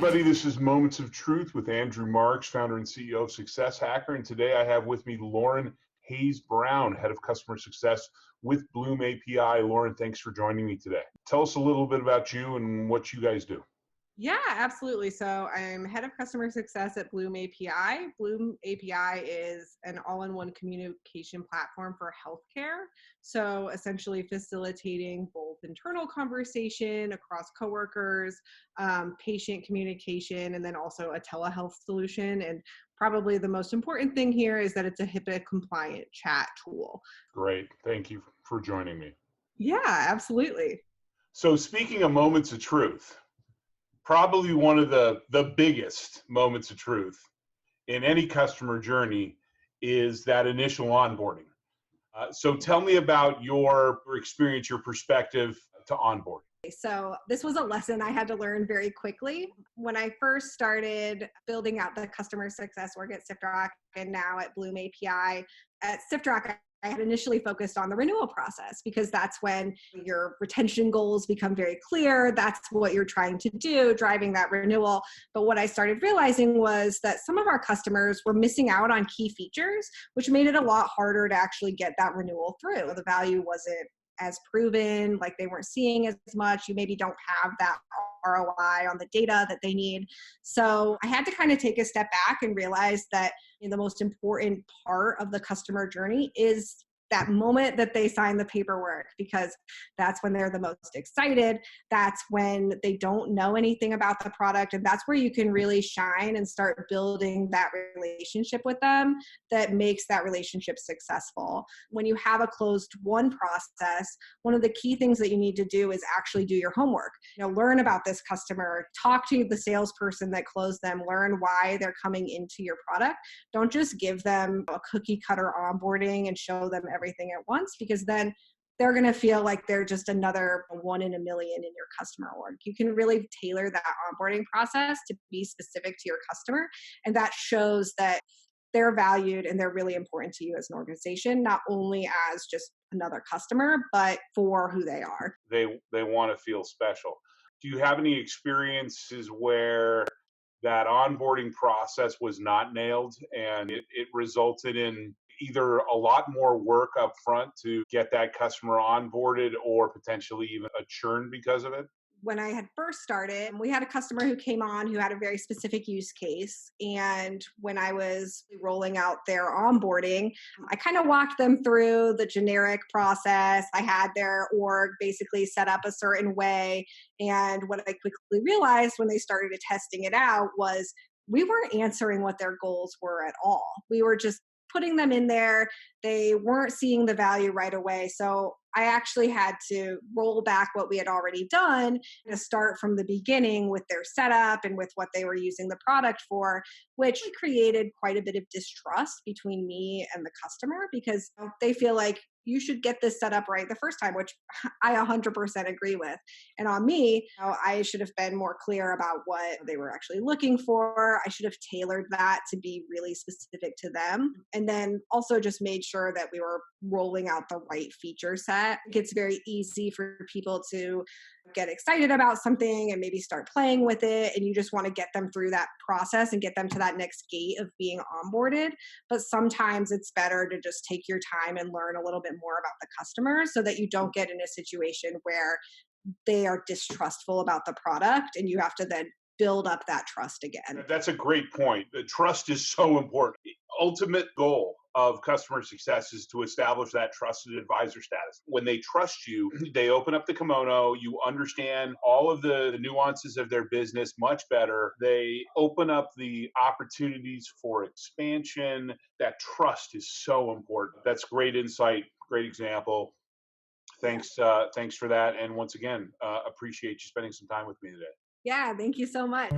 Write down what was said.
everybody. This is Moments of Truth with Andrew Marks, founder and CEO of Success Hacker. And today I have with me Lauren Hayes-Brown, Head of Customer Success with BloomAPI. Lauren, thanks for joining me today. Tell us a little bit about you and what you guys do. Yeah, absolutely. So I'm head of customer success at BloomAPI. BloomAPI is an all-in-one communication platform for healthcare. So essentially facilitating both internal conversation across coworkers, patient communication, and then also a telehealth solution. And probably the most important thing here is that it's a HIPAA compliant chat tool. Great. Thank you for joining me. Yeah, absolutely. So speaking of moments of truth, probably one of the biggest moments of truth in any customer journey is that initial onboarding. So tell me about your experience, your perspective to onboarding. So this was a lesson I had to learn very quickly. When I first started building out the customer success org at SIFTROC and now at BloomAPI, at SIFTROC, I had initially focused on the renewal process because that's when your retention goals become very clear. That's what you're trying to do, driving that renewal. But what I started realizing was that some of our customers were missing out on key features, which made it a lot harder to actually get that renewal through. The value wasn't as proven, like they weren't seeing as much. You maybe don't have that ROI on the data that they need. So I had to kind of take a step back and realize that the most important part of the customer journey is that moment that they sign the paperwork, because that's when they're the most excited. That's when they don't know anything about the product. And that's where you can really shine and start building that relationship with them that makes that relationship successful. When you have a closed won process, one of the key things that you need to do is actually do your homework. Learn about this customer, talk to the salesperson that closed them, learn why they're coming into your product. Don't just give them a cookie cutter onboarding and show them everything at once, because then they're going to feel like they're just another one in a million in your customer org. You can really tailor that onboarding process to be specific to your customer. And that shows that they're valued and they're really important to you as an organization, not only as just another customer, but for who they are. They want to feel special. Do you have any experiences where that onboarding process was not nailed and it resulted in either a lot more work up front to get that customer onboarded or potentially even a churn because of it? When I had first started, we had a customer who came on who had a very specific use case. And when I was rolling out their onboarding, I kind of walked them through the generic process. I had their org basically set up a certain way. And what I quickly realized when they started testing it out was we weren't answering what their goals were at all. We were just putting them in there. They weren't seeing the value right away. So I actually had to roll back what we had already done to start from the beginning with their setup and with what they were using the product for, which created quite a bit of distrust between me and the customer, because they feel like you should get this set up right the first time, which I 100% agree with. And on me, I should have been more clear about what they were actually looking for. I should have tailored that to be really specific to them. And then also just made sure that we were rolling out the right feature set. It's very easy for people to get excited about something and maybe start playing with it. And you just want to get them through that process and get them to that next gate of being onboarded. But sometimes it's better to just take your time and learn a little bit more about the customer so that you don't get in a situation where they are distrustful about the product and you have to then build up that trust again. That's a great point. The trust is so important. The ultimate goal of customer success is to establish that trusted advisor status. When they trust you, they open up the kimono, you understand all of the nuances of their business much better. They open up the opportunities for expansion. That trust is so important. That's great insight, great example. Thanks for that. And once again, appreciate you spending some time with me today. Yeah, thank you so much.